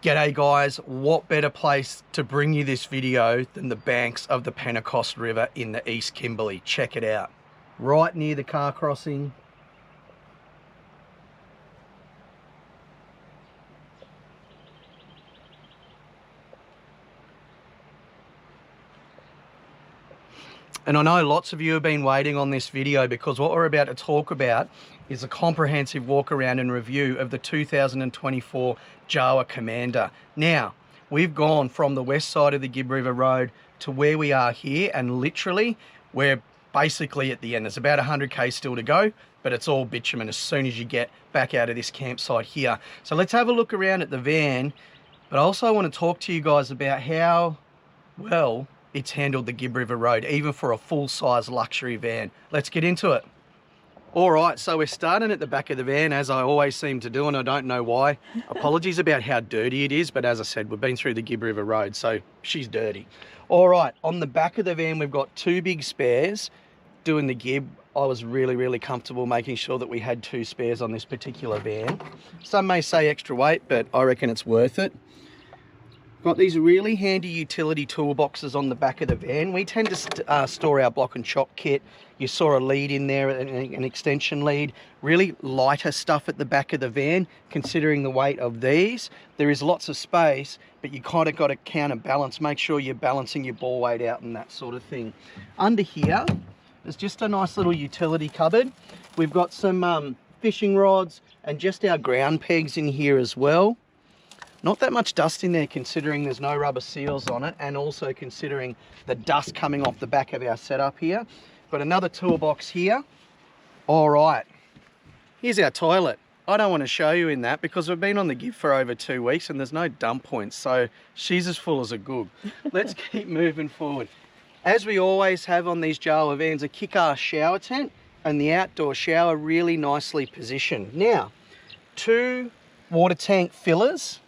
G'day guys, what better place to bring you this video than the banks of the Pentecost River in the East Kimberley. Check it out. Right near the car crossing. And I know lots of you have been waiting on this video because what we're about to talk about is a comprehensive walk around and review of the 2024 Jawa Commander. Now, we've gone from the west side of the Gibb River Road to where we are here, and literally we're basically at the end. There's about 100k still to go, but it's all bitumen as soon as you get back out of this campsite here. So let's have a look around at the van, but I also want to talk to you guys about how well it's handled the Gibb River Road, even for a full-size luxury van. Let's get into it. All right, so we're starting at the back of the van, as I always seem to do, and I don't know why. Apologies about how dirty it is, but as I said, we've been through the Gibb River Road, so she's dirty. All right, on the back of the van, we've got two big spares. Doing the Gibb, I was really comfortable making sure that we had two spares on this particular van. Some may say extra weight, but I reckon it's worth it. Got these really handy utility toolboxes on the back of the van. We tend to store our block and shock kit. You saw a lead in there, an extension lead. Really lighter stuff at the back of the van, considering the weight of these. There is lots of space, but you kind of got to counterbalance. Make sure you're balancing your ball weight out and that sort of thing. Under here, there's just a nice little utility cupboard. We've got some fishing rods and just our ground pegs in here as well. Not that much dust in there considering there's no rubber seals on it, and also considering the dust coming off the back of our setup here. But another toolbox here. All right, here's our toilet. I don't want to show you in that because we've been on the Gibb for over 2 weeks and there's no dump points, so she's as full as a goog. Let's keep moving forward. As we always have on these Jawa vans, a kick-ass shower tent and the outdoor shower really nicely positioned. Now, two water tank fillers,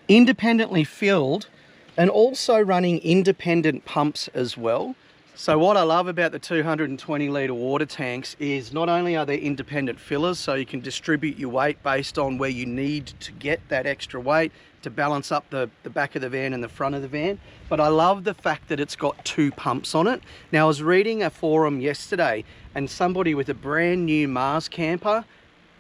independently filled, and also running independent pumps as well. So what I love about the 220 litre water tanks is not only are they independent fillers, so you can distribute your weight based on where you need to get that extra weight to balance up the back of the van and the front of the van, but I love the fact that it's got two pumps on it. Now, I was reading a forum yesterday and somebody with a brand new Mars camper,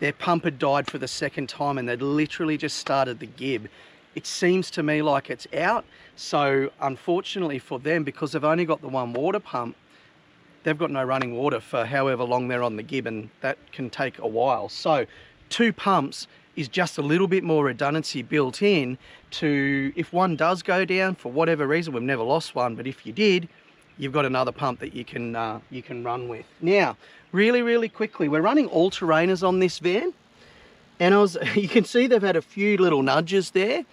their pump had died for the second time and they'd literally just started the Gibb. It seems to me like it's out. So unfortunately for them, because they've only got the one water pump, they've got no running water for however long they're on the Gibb, and that can take a while. So two pumps is just a little bit more redundancy built in to, if one does go down for whatever reason, we've never lost one, but if you did, you've got another pump that you can run with. Now, really quickly, we're running all-terrainers on this van. And you can see they've had a few little nudges there.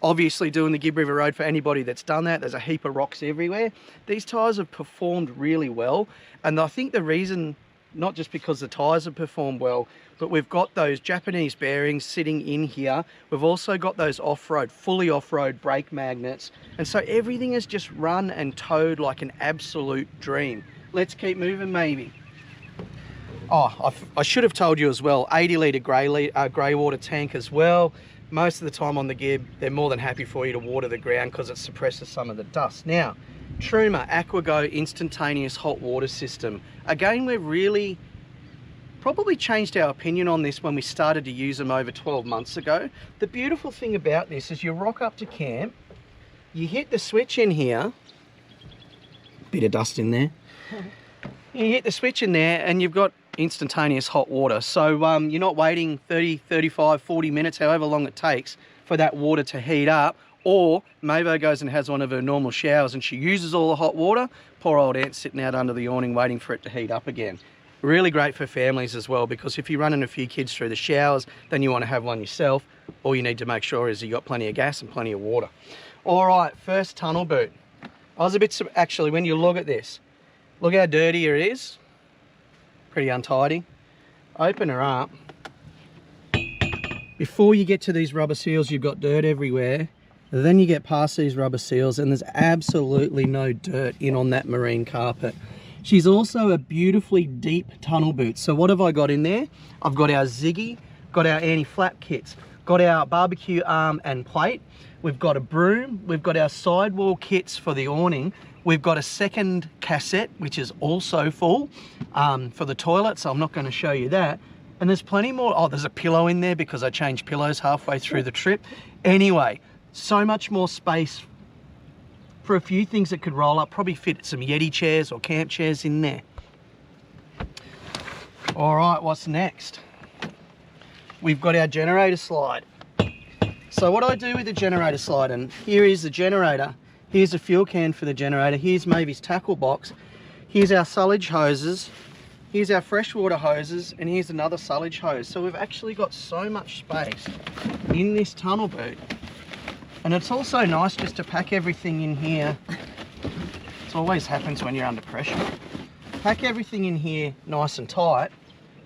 Obviously doing the Gibb River Road, for anybody that's done that, there's a heap of rocks everywhere. These tyres have performed really well. And I think the reason, not just because the tyres have performed well, but we've got those Japanese bearings sitting in here. We've also got those off-road, fully off-road brake magnets. And so everything is just run and towed like an absolute dream. Let's keep moving maybe. Oh, I should have told you as well, 80 litre grey water tank as well. Most of the time on the Gibb, they're more than happy for you to water the ground because it suppresses some of the dust. Now, Truma AquaGo instantaneous hot water system. Again, we've really probably changed our opinion on this when we started to use them over 12 months ago. The beautiful thing about this is you rock up to camp, you hit the switch in here, bit of dust in there. You hit the switch in there and you've got instantaneous hot water. So you're not waiting 30, 35, 40 minutes, however long it takes for that water to heat up. Or Mavo goes and has one of her normal showers and she uses all the hot water. Poor old Ant's sitting out under the awning waiting for it to heat up again. Really great for families as well, because if you're running a few kids through the showers, then you want to have one yourself. All you need to make sure is you got plenty of gas and plenty of water. All right, first tunnel boot. I was a bit, actually, when you look at this, look how dirty it is. Pretty untidy. Open her up. Before you get to these rubber seals, you've got dirt everywhere. Then you get past these rubber seals and there's absolutely no dirt in on that marine carpet. She's also a beautifully deep tunnel boot. So what have I got in there? I've got our Ziggy, got our anti-flap kits. got our barbecue arm and plate. We've got a broom. We've got our sidewall kits for the awning. We've got a second cassette, which is also full for the toilet, so I'm not going to show you that. And there's plenty more. Oh, there's a pillow in there because I changed pillows halfway through the trip. Anyway, so much more space for a few things that could roll up. Probably fit some Yeti chairs or camp chairs in there. All right, what's next? We've got our generator slide. So what I do with the generator slide, and here is the generator. Here's a fuel can for the generator. Here's Mavy's tackle box. Here's our sullage hoses. Here's our freshwater hoses, and here's another sullage hose. So we've actually got so much space in this tunnel boot. And it's also nice just to pack everything in here. It always happens when you're under pressure. Pack everything in here nice and tight.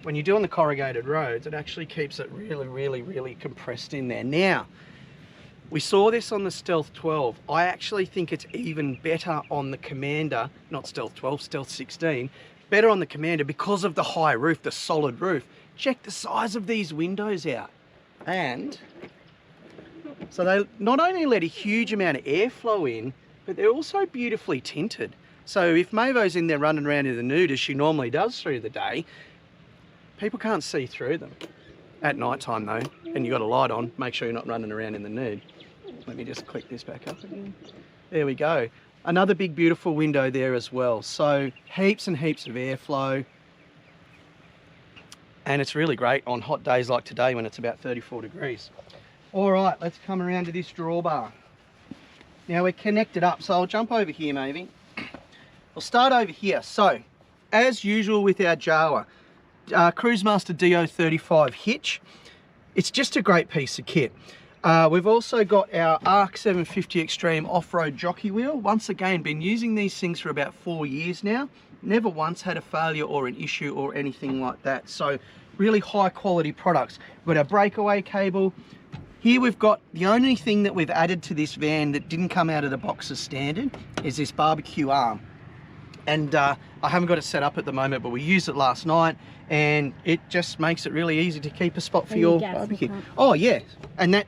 When you're doing the corrugated roads, it actually keeps it really, really, really compressed in there. Now, we saw this on the Stealth 12. I actually think it's even better on the Commander, not Stealth 12, Stealth 16, better on the Commander because of the high roof, the solid roof. Check the size of these windows out. And so they not only let a huge amount of airflow in, but they're also beautifully tinted. So if Mavo's in there running around in the nude as she normally does through the day, people can't see through them. At night time though, and you got a light on, make sure you're not running around in the nude. Let me just click this back up again. There we go. Another big beautiful window there as well. So heaps and heaps of airflow. And it's really great on hot days like today when it's about 34 degrees. All right, let's come around to this drawbar. Now we're connected up, so I'll jump over here maybe. We'll start over here. So, as usual with our Jawa, Cruisemaster DO35 hitch. It's just a great piece of kit. We've also got our ARC 750 Extreme off-road jockey wheel. Once again, been using these things for about 4 years now. Never once had a failure or an issue or anything like that. So really high quality products. We've got our breakaway cable. Here we've got the only thing that we've added to this van that didn't come out of the box as standard is this barbecue arm. And I haven't got it set up at the moment, but we used it last night and it just makes it really easy to keep a spot for your barbecue. Oh yeah, and that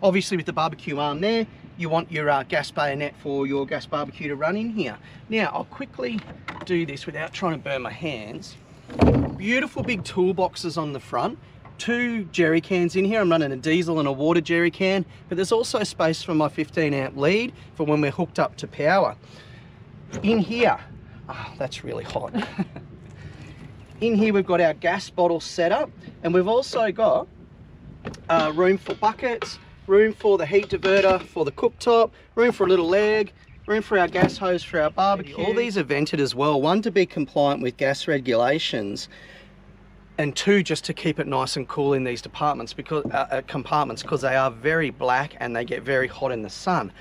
obviously with the barbecue arm there, you want your gas bayonet for your gas barbecue to run in here. Now I'll quickly do this without trying to burn my hands. Beautiful big toolboxes on the front. 2 jerry cans in here. I'm running a diesel and a water jerry can, but there's also space for my 15 amp lead for when we're hooked up to power. In here, oh, that's really hot. In here we've got our gas bottle setup, and we've also got room for buckets, room for the heat diverter for the cooktop, room for a little leg, room for our gas hose for our barbecue. All these are vented as well, 1 to be compliant with gas regulations, and 2 just to keep it nice and cool in these compartments because they are very black and they get very hot in the sun.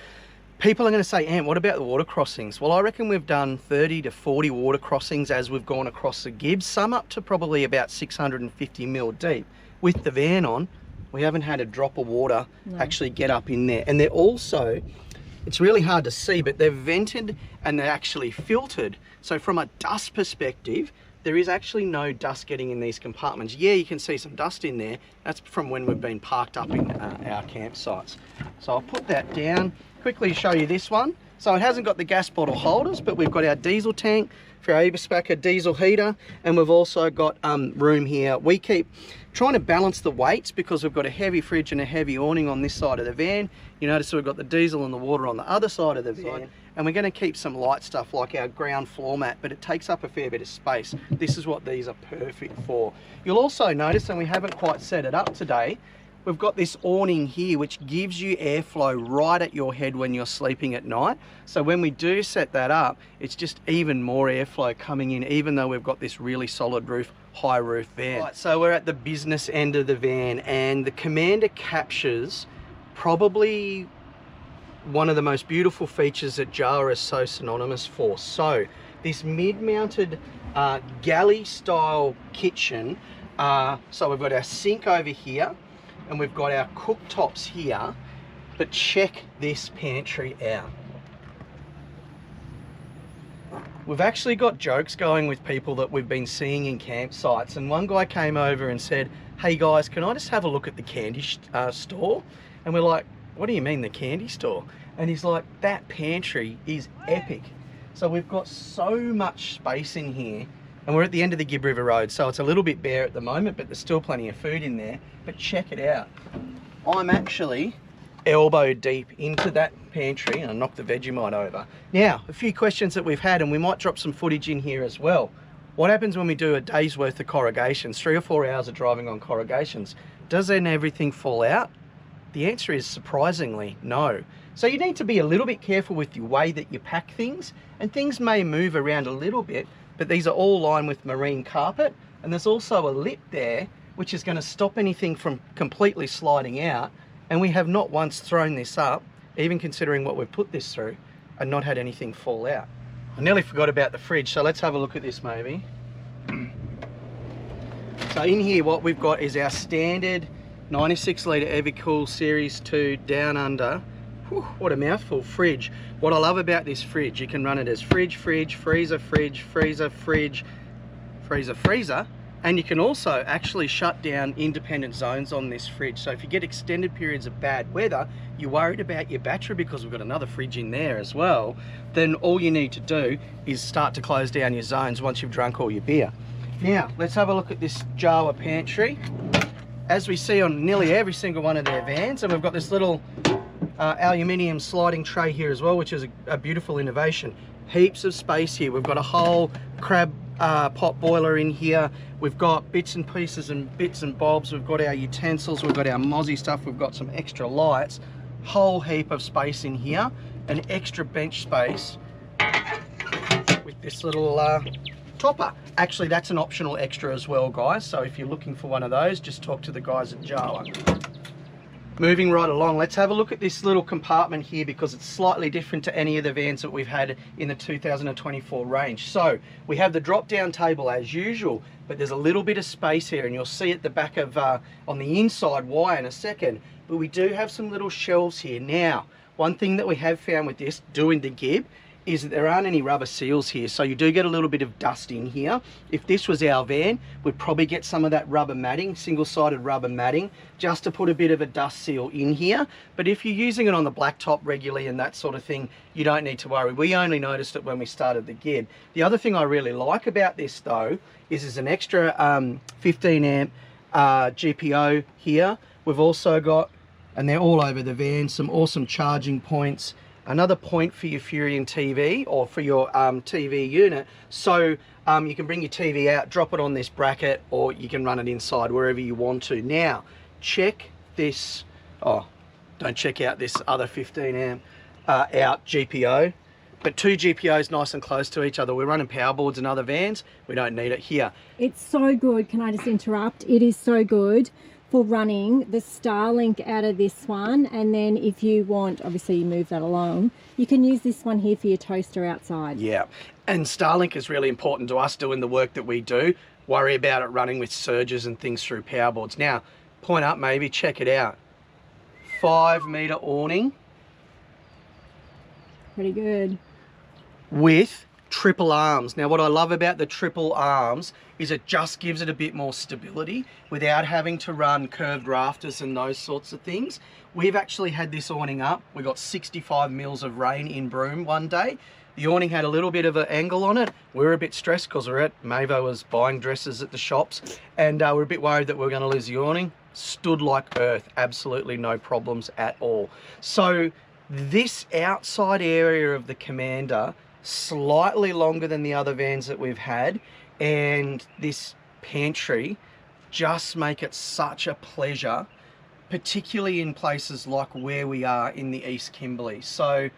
People are going to say, Ant, what about the water crossings? Well, I reckon we've done 30 to 40 water crossings as we've gone across the Gibbs, some up to probably about 650 mil deep. With the van on, we haven't had a drop of water actually get up in there. And they're also, it's really hard to see, but they're vented and they're actually filtered. So from a dust perspective, there is actually no dust getting in these compartments. Yeah, you can see some dust in there. That's from when we've been parked up in our campsites. So I'll put that down. Quickly show you this one. So it hasn't got the gas bottle holders, but we've got our diesel tank for our Eberspacher diesel heater, and we've also got room here. We keep trying to balance the weights because we've got a heavy fridge and a heavy awning on this side of the van. You notice we've got the diesel and the water on the other side of the van. And we're going to keep some light stuff like our ground floor mat, but it takes up a fair bit of space. This is what these are perfect for. You'll also notice, and we haven't quite set it up today, we've got this awning here which gives you airflow right at your head when you're sleeping at night. So when we do set that up, it's just even more airflow coming in, even though we've got this really solid roof, high roof van. Right, so we're at the business end of the van, and the Commander captures probably one of the most beautiful features that Jawa is so synonymous for. So this mid-mounted galley style kitchen, so we've got our sink over here and we've got our cooktops here, but check this pantry out. we've actually got jokes going with people that we've been seeing in campsites, and one guy came over and said, hey guys, can I just have a look at the candy store? And we're like, what do you mean the candy store? And he's like, that pantry is epic. So we've got so much space in here, and we're at the end of the Gibb River Road, so it's a little bit bare at the moment, but there's still plenty of food in there. But check it out. I'm actually elbow deep into that pantry, and I knocked the Vegemite over. Now, a few questions that we've had, and we might drop some footage in here as well. What happens when we do a day's worth of corrugations, 3 or 4 hours of driving on corrugations? Does then everything fall out? The answer is surprisingly no. So you need to be a little bit careful with the way that you pack things, and things may move around a little bit, but these are all lined with marine carpet, and there's also a lip there which is going to stop anything from completely sliding out. And we have not once thrown this up, even considering what we've put this through, and not had anything fall out. I nearly forgot about the fridge, so let's have a look at this maybe. So in here what we've got is our standard 96 litre Evercool Series 2 Down Under. Whew, what a mouthful fridge. What I love about this fridge, you can run it as fridge, freezer, freezer, and you can also actually shut down independent zones on this fridge. So if you get extended periods of bad weather, you're worried about your battery because we've got another fridge in there as well, then all you need to do is start to close down your zones once you've drunk all your beer. Now, let's have a look at this Jawa pantry. As we see on nearly every single one of their vans, and we've got this little aluminium sliding tray here as well, which is a beautiful innovation. Heaps of space here. We've got a whole crab pot boiler in here. We've got bits and pieces and bits and bobs. We've got our utensils, we've got our mozzie stuff, we've got some extra lights, whole heap of space in here, an extra bench space with this little topper. Actually, that's an optional extra as well, guys, so if you're looking for one of those, just talk to the guys at Jawa. Moving right along, let's have a look at this little compartment here, because it's slightly different to any of the vans that we've had in the 2024 range. So we have the drop down table as usual, but there's a little bit of space here, and you'll see at the back of on the inside why in a second, but we do have some little shelves here. Now, one thing that we have found with this, doing the Gibb, is that there aren't any rubber seals here, so you do get a little bit of dust in here. If this was our van, we'd probably get some of that rubber matting, single-sided rubber matting, just to put a bit of a dust seal in here. But if you're using it on the blacktop regularly and that sort of thing, you don't need to worry. We only noticed it when we started the Gibb. The other thing I really like about this though is there's an extra 15 amp GPO here. We've also got, and they're all over the van, some awesome charging points. Another point for your Furion TV or for your TV unit, so you can bring your TV out, drop it on this bracket, or you can run it inside wherever you want to. Now, check this, oh, don't check out this other 15 amp out GPO, but 2 GPOs nice and close to each other. We're running power boards in other vans, we don't need it here. It's so good, can I just interrupt? It is so good for running the Starlink out of this one, and then if you want, obviously you move that along, you can use this one here for your toaster outside. Yeah, and Starlink is really important to us doing the work that we do. Worry about it running with surges and things through power boards. Now, point up maybe, check it out. 5 meter awning. Pretty good. With triple arms. Now what I love about the triple arms is it just gives it a bit more stability without having to run curved rafters and those sorts of things. We've actually had this awning up. We got 65 mils of rain in Broome one day. The awning had a little bit of an angle on it. We were a bit stressed because Mavo was buying dresses at the shops, and we're a bit worried that we were going to lose the awning. Stood like earth, absolutely no problems at all. So this outside area of the Commander, slightly longer than the other vans that we've had, and this pantry just make it such a pleasure, particularly in places like where we are in the East Kimberley. So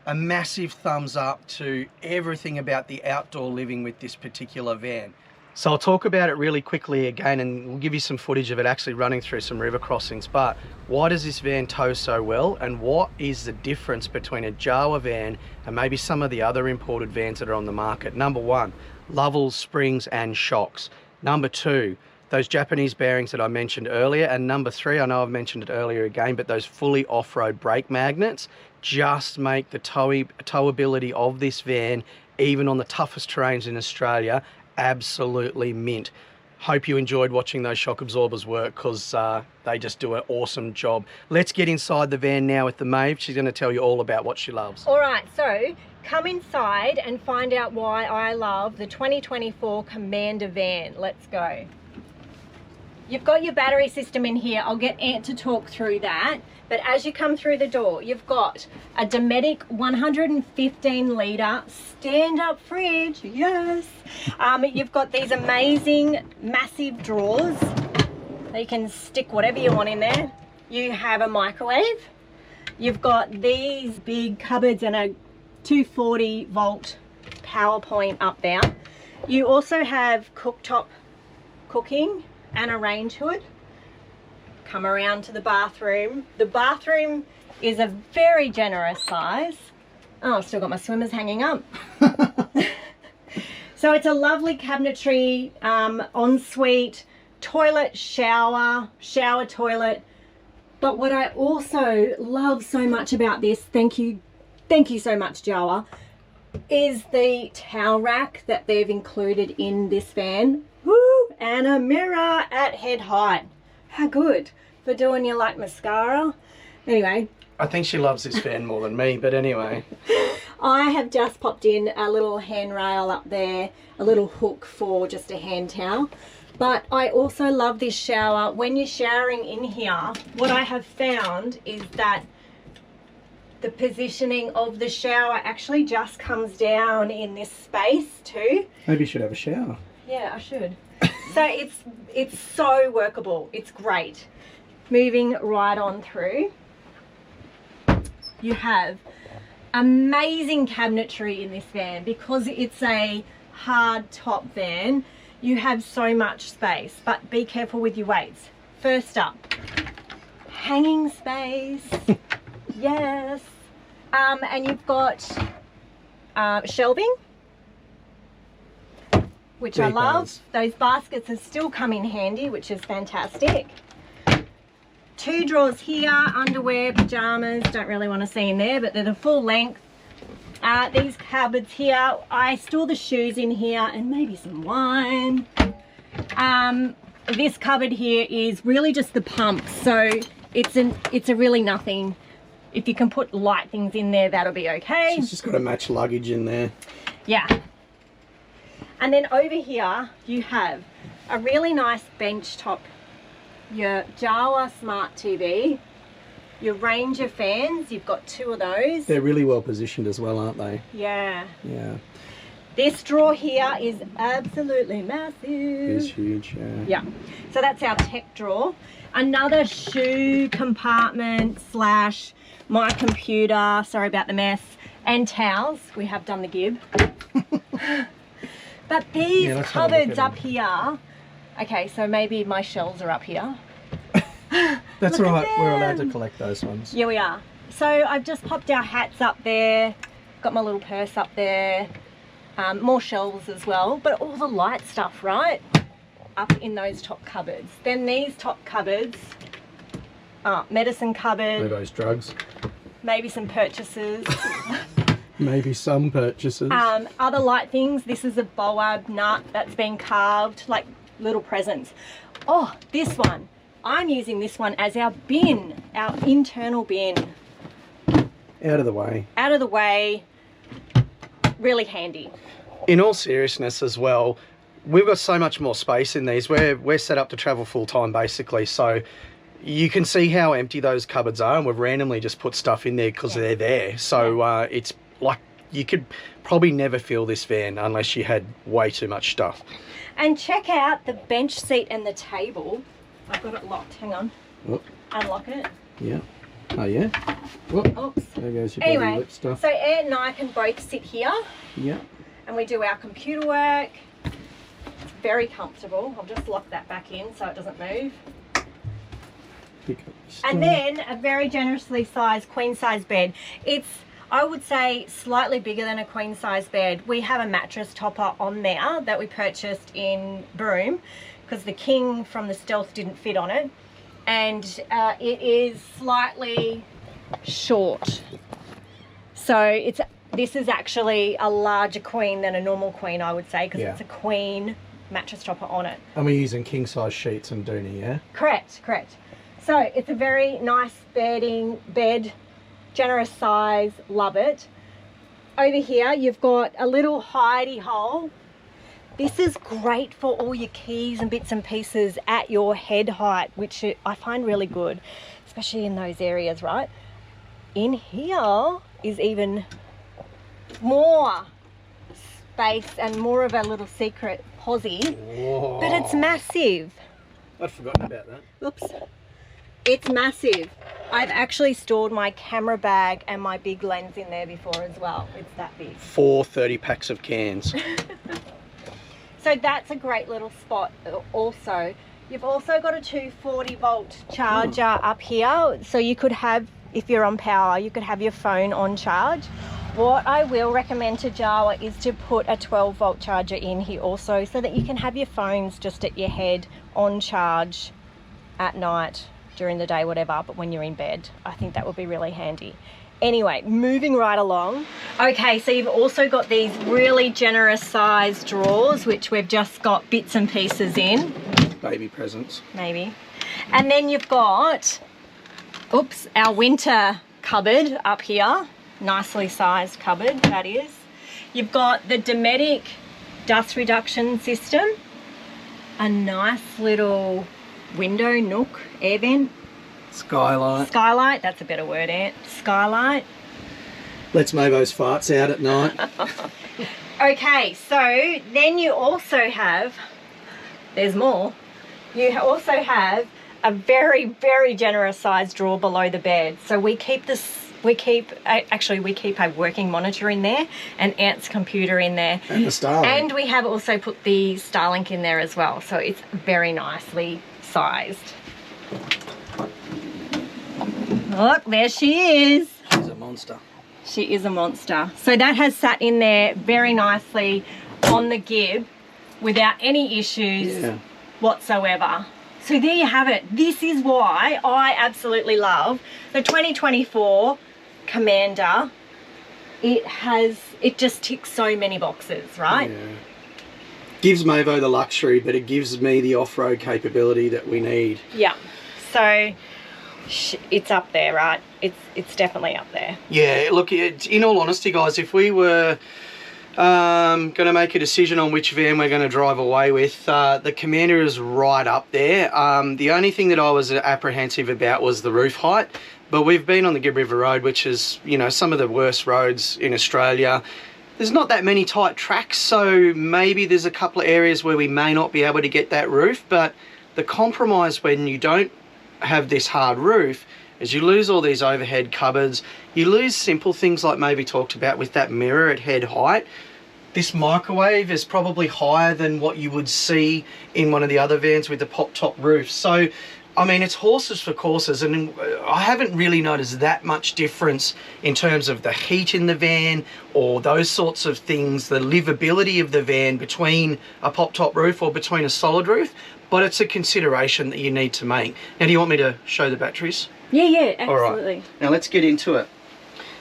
a massive thumbs up to everything about the outdoor living with this particular van. So I'll talk about it really quickly again, and we'll give you some footage of it actually running through some river crossings. But why does this van tow so well, and what is the difference between a Jawa van and maybe some of the other imported vans that are on the market? Number one, Lovells springs and shocks. Number two, those Japanese bearings that I mentioned earlier, and number 3, I know I've mentioned it earlier again, but those fully off-road brake magnets just make the towability of this van, even on the toughest terrains in Australia, absolutely mint. Hope you enjoyed watching those shock absorbers work, because they just do an awesome job. Let's get inside the van now with the Maeve. She's going to tell you all about what she loves. All right, so come inside and find out why I love the 2024 Commander van. Let's go. You've got your battery system in here. I'll get Ant to talk through that. But as you come through the door, you've got a Dometic 115 litre stand-up fridge. Yes. You've got these amazing massive drawers. You can stick whatever you want in there. You have a microwave. You've got these big cupboards and a 240 volt power point up there. You also have cooktop cooking and a range hood. Come around to the bathroom. The bathroom is a very generous size. Oh, I've still got my swimmers hanging up. So it's a lovely cabinetry, ensuite, toilet, shower, toilet. But what I also love so much about this, thank you so much, Jawa, is the towel rack that they've included in this van. Woo! And a mirror at head height. How good for doing your like mascara. Anyway, I think she loves this van more than me, but anyway. I have just popped in a little handrail up there, a little hook for just a hand towel. But I also love this shower. When you're showering in here, what I have found is that the positioning of the shower actually just comes down in this space too. Maybe you should have a shower. Yeah, I should. So it's so workable. It's great. Moving right on through, you have amazing cabinetry in this van. Because it's a hard top van, you have so much space, but be careful with your weights. First up, hanging space. Yes. And you've got shelving, which I love. Those baskets have still come in handy, which is fantastic. 2 drawers here, underwear, pajamas, don't really want to see in there, but they're the full length. These cupboards here, I store the shoes in here and maybe some wine. This cupboard here is really just the pump, so it's a really nothing. If you can put light things in there, that'll be okay. She's just got to match luggage in there. Yeah. And then over here, you have a really nice bench top, your Jawa Smart TV, your Ranger fans, you've got 2 of those. They're really well positioned as well, aren't they? Yeah. Yeah. This drawer here is absolutely massive. It is huge, yeah. Yeah. So that's our tech drawer. Another shoe compartment slash my computer, sorry about the mess, and towels. We have done the Gibb. But these cupboards up here, okay, so maybe my shelves are up here. That's all right, we're allowed to collect those ones. Yeah, we are. So I've just popped our hats up there, got my little purse up there, more shelves as well, but all the light stuff, right, up in those top cupboards. Then these top cupboards, medicine cupboard. Those drugs. Maybe some purchases. Maybe some purchases. Other light things, this is a boab nut that's been carved, like little presents. Oh, this one. I'm using this one as our bin, our internal bin. Out of the way. Out of the way, really handy. In all seriousness as well, we've got so much more space in these. We're set up to travel full time basically, so you can see how empty those cupboards are, and we've randomly just put stuff in there because they're there. So it's like you could probably never fill this van unless you had way too much stuff. And check out the bench seat and the table. I've got it locked, hang on. Whoop. Unlock it. Yeah. Oh yeah. Whoop. Oops. There goes your bloody lip stuff. So Ant and I can both sit here. Yeah. And we do our computer work. It's very comfortable. I'll just lock that back in so it doesn't move. Pick up your stuff. And then a very generously sized queen size bed. It's, I would say, slightly bigger than a queen size bed. We have a mattress topper on there that we purchased in Broome, because the King from the Stealth didn't fit on it. And it is slightly short. So this is actually a larger queen than a normal queen, I would say, because it's a queen mattress topper on it. And we're using king size sheets and Dooney, yeah? Correct. So it's a very nice bed, generous size, love it. Over here you've got a little hidey hole. This is great for all your keys and bits and pieces at your head height, which I find really good, especially in those areas, right? In here is even more space and more of a little secret posse. Whoa. But it's massive. I'd forgotten about that. Oops. It's massive. I've actually stored my camera bag and my big lens in there before as well. It's that big. 4 30 packs of cans. So that's a great little spot also. You've also got a 240 volt charger up here. So you could have, if you're on power, you could have your phone on charge. What I will recommend to Jawa is to put a 12 volt charger in here also, so that you can have your phones just at your head on charge at night, during the day, whatever, but when you're in bed, I think that would be really handy. Anyway, moving right along. Okay, so you've also got these really generous sized drawers, which we've just got bits and pieces in. Baby presents. Maybe. And then you've got, oops, our winter cupboard up here. Nicely sized cupboard, that is. You've got the Dometic dust reduction system. A nice little window nook, air vent. Skylight, that's a better word, Ant. Skylight. Lets Mavo's farts out at night. Okay, so then you also have, there's more. You also have a very, very generous sized drawer below the bed. So we keep a working monitor in there, and Ant's computer in there. And the Starlink. And we have also put the Starlink in there as well. So it's very nicely sized. Look, there she is. She's a monster. She is a monster. So that has sat in there very nicely on the Gibb without any issues whatsoever. So there you have it. This is why I absolutely love the 2024 Commander. It just ticks so many boxes, right? Yeah. Gives Mavo the luxury, but it gives me the off-road capability that we need. Yeah. So it's up there, right? It's definitely up there. Yeah, look, in all honesty, guys, if we were going to make a decision on which van we're going to drive away with, the Commander is right up there. The only thing that I was apprehensive about was the roof height, but we've been on the Gibb River Road, which is, you know, some of the worst roads in Australia. There's not that many tight tracks, so maybe there's a couple of areas where we may not be able to get that roof, but the compromise when you don't have this hard roof is you lose all these overhead cupboards, you lose simple things like maybe talked about with that mirror at head height. This microwave is probably higher than what you would see in one of the other vans with the pop top roof. So I mean, it's horses for courses, and I haven't really noticed that much difference in terms of the heat in the van or those sorts of things, the livability of the van between a pop top roof or between a solid roof, but it's a consideration that you need to make. Now, do you want me to show the batteries? Yeah, absolutely. All right. Now let's get into it.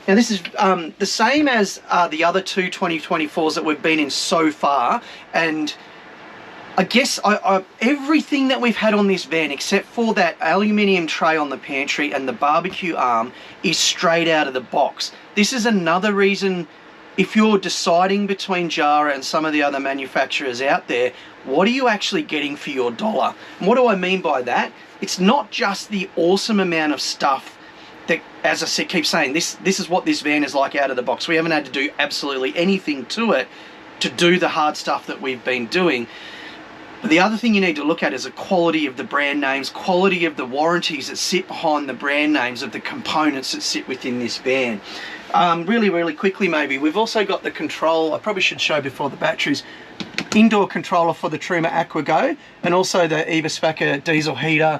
Now this is the same as the other two 2024s that we've been in so far, and I guess everything that we've had on this van, except for that aluminium tray on the pantry and the barbecue arm, is straight out of the box. This is another reason, if you're deciding between Jawa and some of the other manufacturers out there, what are you actually getting for your dollar? And what do I mean by that? It's not just the awesome amount of stuff that, as I keep saying, this is what this van is like out of the box. We haven't had to do absolutely anything to it to do the hard stuff that we've been doing. But the other thing you need to look at is the quality of the brand names, quality of the warranties that sit behind the brand names of the components that sit within this van. Really quickly maybe, we've also got the control, I probably should show before the batteries, indoor controller for the Truma AquaGo, and also the Eberspacher diesel heater.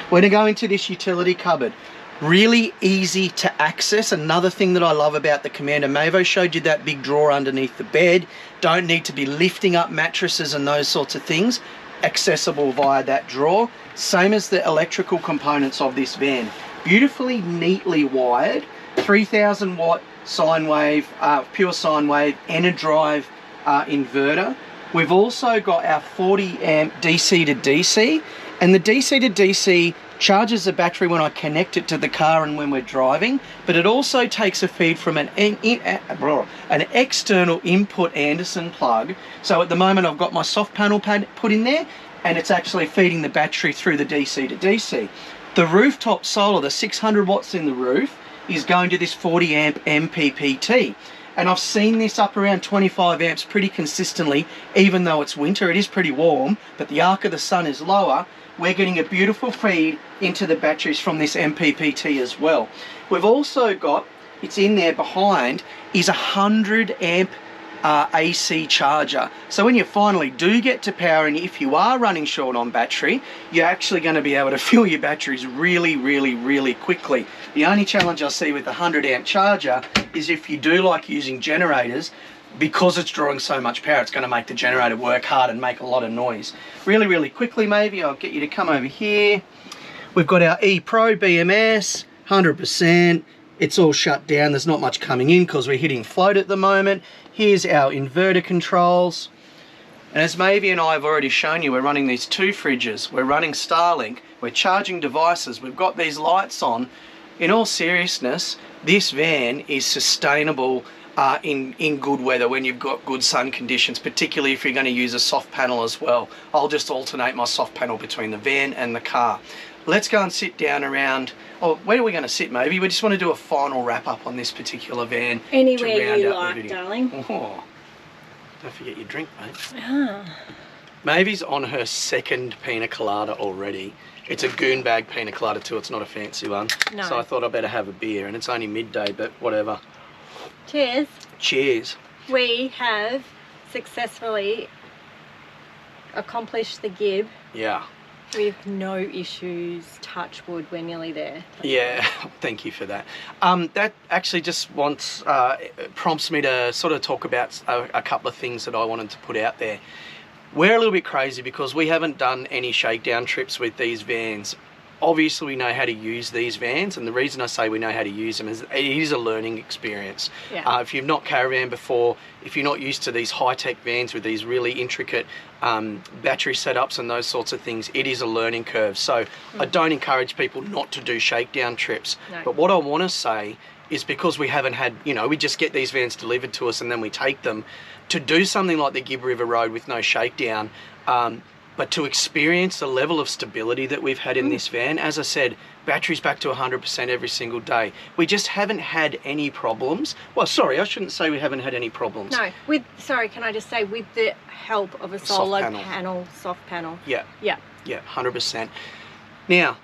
We're going to go into this utility cupboard. Really easy to access. Another thing that I love about the Commander, Mavo showed you that big drawer underneath the bed. Don't need to be lifting up mattresses and those sorts of things. accessible via that drawer. Same as the electrical components of this van. Beautifully, neatly wired. 3000 watt sine wave, pure sine wave, and a drive inverter. We've also got our 40 amp DC to DC, and the DC to DC charges the battery when I connect it to the car and when we're driving, but it also takes a feed from an external input Anderson plug. So at the moment I've got my soft panel pad put in there, and it's actually feeding the battery through the DC to DC. The rooftop solar, the 600 watts in the roof, is going to this 40 amp MPPT. And I've seen this up around 25 amps pretty consistently, even though it's winter. It is pretty warm, but the arc of the sun is lower. We're getting a beautiful feed into the batteries from this MPPT as well. We've also got, it's in there behind, is a 100 amp AC charger. So when you finally do get to power, and if you are running short on battery, you're actually going to be able to fill your batteries really, really, really quickly. The only challenge I see with the 100 amp charger is if you do like using generators, because it's drawing so much power, it's going to make the generator work hard and make a lot of noise. Really, really quickly, maybe I'll get you to come over here. We've got our E-Pro BMS, 100%. It's all shut down. There's not much coming in because we're hitting float at the moment. Here's our inverter controls. And as Mavie and I have already shown you, we're running these two fridges. We're running Starlink. We're charging devices. We've got these lights on. In all seriousness, this van is sustainable in good weather when you've got good sun conditions, particularly if you're going to use a soft panel as well. I'll just alternate my soft panel between the van and the car. Let's go and sit down around. Oh, where are we going to sit, Maybe? We just want to do a final wrap up on this particular van. Anywhere you like, darling. Oh, don't forget your drink, mate. Ah. Mavie's on her second pina colada already. It's a goon bag pina colada too. It's not a fancy one. No. So I thought I'd better have a beer, and it's only midday, but whatever. Cheers. Cheers. We have successfully accomplished the Gibb. Yeah. With no issues, touch wood, we're nearly there. Yeah, thank you for that. That actually just prompts me to sort of talk about a couple of things that I wanted to put out there. We're a little bit crazy because we haven't done any shakedown trips with these vans. Obviously we know how to use these vans, and the reason I say we know how to use them is it is a learning experience. Yeah. If you've not caravan before, if you're not used to these high-tech vans with these really intricate battery setups and those sorts of things, it is a learning curve. So I don't encourage people not to do shakedown trips. No. But what I want to say is, because we haven't had, we just get these vans delivered to us and then we take them, to do something like the Gibb River Road with no shakedown, but to experience the level of stability that we've had in this van. As I said, batteries back to 100% every single day. We just haven't had any problems. Well, sorry, I shouldn't say we haven't had any problems. No, sorry, can I just say, with the help of a solar panel, soft panel. Yeah. Yeah. Yeah, 100%. Now,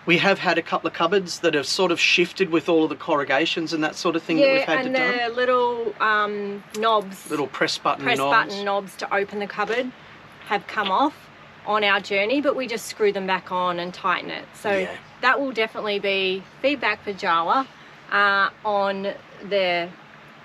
we have had a couple of cupboards that have sort of shifted with all of the corrugations and that sort of thing that we've had to do. Yeah, and the little knobs. Little press button knobs to open the cupboard have come off on our journey, but we just screw them back on and tighten it. So that will definitely be feedback for Jawa on their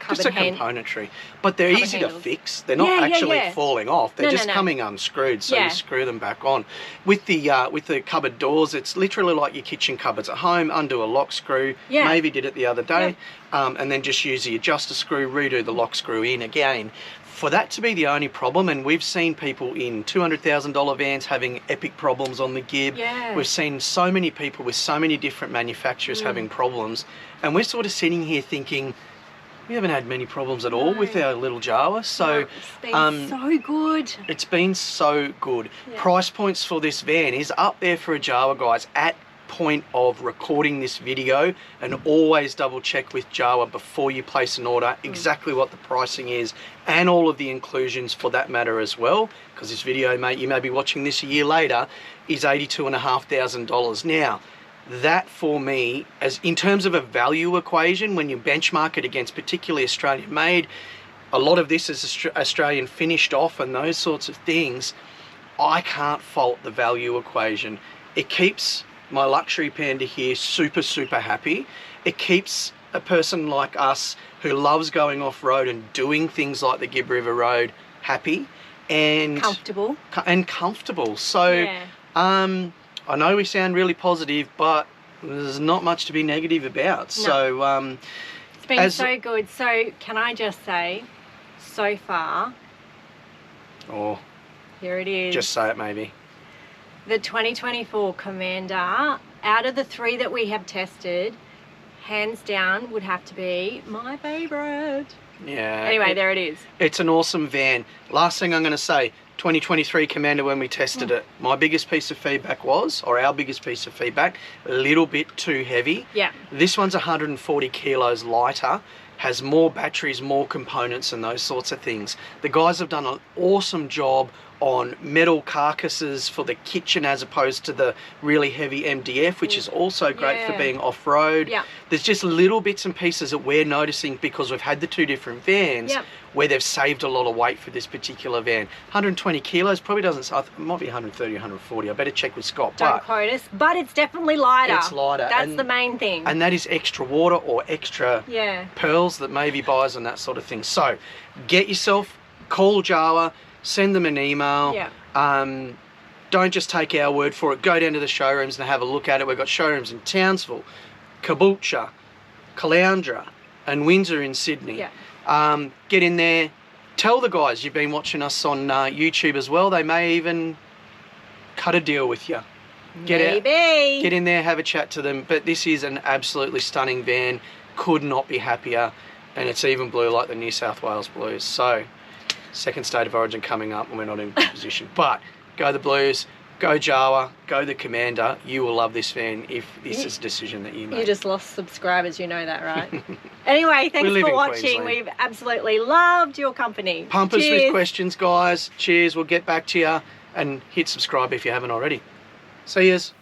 just a componentry, but they're easy to fix. They're not actually falling off. They're just coming unscrewed, so you screw them back on. With the cupboard doors, it's literally like your kitchen cupboards at home. Undo a lock screw. Maybe did it the other day, and then just use the adjuster screw, redo the lock screw in again. For that to be the only problem, and we've seen people in $200,000 vans having epic problems on the Gibb. Yeah. We've seen so many people with so many different manufacturers having problems, and we're sort of sitting here thinking, we haven't had many problems at all with our little Jawa. So it's been so good. It's been so good. Yeah. Price points for this van is up there for a Jawa, guys, at point of recording this video, and always double check with Jawa before you place an order exactly what the pricing is, and all of the inclusions for that matter as well, because this video, mate, you may be watching this a year later, is $82,500. Now, that for me, as in terms of a value equation, when you benchmark it against particularly Australian made, a lot of this is Australian finished off and those sorts of things, I can't fault the value equation. It keeps my luxury panda here super, super happy. It keeps a person like us who loves going off-road and doing things like the Gibb River Road happy. and Comfortable. Comfortable. So Yeah. I know we sound really positive, but there's not much to be negative about. No. So It's been so good. So can I just say, so far, or here it is. just say it maybe. The 2024 Commander, out of the 3 that we have tested, hands down would have to be my favourite. Yeah. Anyway, there it is. It's an awesome van. Last thing I'm going to say, 2023 Commander, when we tested it, my biggest piece of feedback was, or our biggest piece of feedback, a little bit too heavy. Yeah. This one's 140 kilos lighter, has more batteries, more components and those sorts of things. The guys have done an awesome job on metal carcasses for the kitchen as opposed to the really heavy MDF, which is also great for being off-road. Yeah. There's just little bits and pieces that we're noticing because we've had the 2 different vans where they've saved a lot of weight for this particular van. 120 kilos probably doesn't, it might be 130, 140. I better check with Scott. Don't quote us, but it's definitely lighter. It's lighter. That's the main thing. And that is extra water or extra pearls that maybe buys and that sort of thing. So get yourself, call Jawa, send them an email. Yeah. Don't just take our word for it. Go down to the showrooms and have a look at it. We've got showrooms in Townsville, Caboolture, Caloundra and Windsor in Sydney. Yeah. Get in there. Tell the guys you've been watching us on YouTube as well. They may even cut a deal with you. Get in there, have a chat to them. But this is an absolutely stunning van. Could not be happier. And it's even blue like the New South Wales Blues. So, second state of origin coming up and we're not in a good position. But go the Blues, go Jawa, go the Commander. You will love this van if this is a decision that you make. You just lost subscribers, you know that, right? Anyway, thanks for watching. Queensland. We've absolutely loved your company. Pump us with questions, guys. Cheers. We'll get back to you and hit subscribe if you haven't already. See yous.